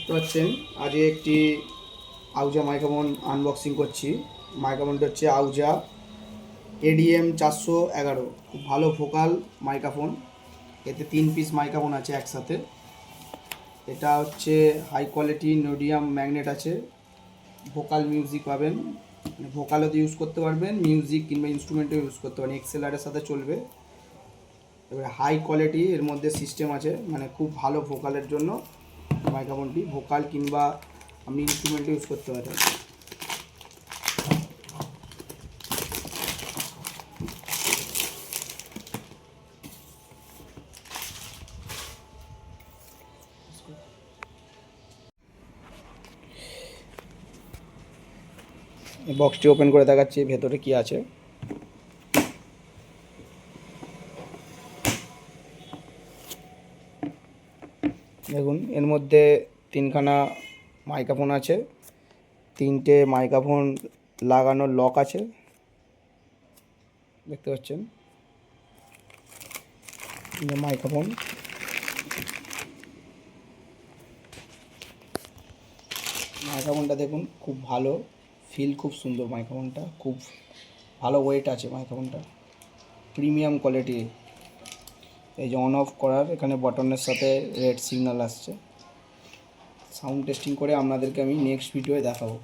দেখতে পাচ্ছেন আজকে একটি আউজা মাইক্রোফোন আনবক্সিং করছি। মাইক্রোফোনটা হচ্ছে আউজা ADM 411, খুব ভালো ভোকাল মাইক্রোফোন। এতে 3 পিস মাইক্রোফোন আছে একসাথে। এটা হচ্ছে হাই কোয়ালিটি নোডিয়াম ম্যাগনেট আছে, ভোকাল মিউজিক পাবেন, মানে ভোকালও ইউজ করতে পারবেন, মিউজিক কিংবা ইনস্ট্রুমেন্টও ইউজ করতে পারেন, XLR-এর সাথে চলবে। এবারে হাই কোয়ালিটি এর মধ্যে সিস্টেম আছে, মানে খুব ভালো ভোকালের জন্য মাইক্রোফোনটি, ভোকাল কিংবা আপনি ইনস্ট্রুমেন্টও ইউজ করতে পারেন। বক্সটি ওপেন করে দেখাচ্ছি ভেতরে কি আছে। দেখুন, এর মধ্যে 3খানা মাইক্রোফোন আছে, 3টে মাইক্রোফোন লাগানোর লক আছে, দেখতে পাচ্ছেন। মাইক্রোফোন মাইক্রোফোনটা দেখুন, খুব ভালো ফিল, খুব সুন্দর মাইক্রোফোনটা, খুব ভালো ওয়েট আছে মাইক্রোফোনটা, প্রিমিয়াম কোয়ালিটি। এই যে অন অফ করার এখানে বটনের সাথে রেড সিগন্যাল আসছে। সাউন্ড টেস্টিং করে আপনাদেরকে আমি নেক্সট ভিডিওয়ে দেখাবো।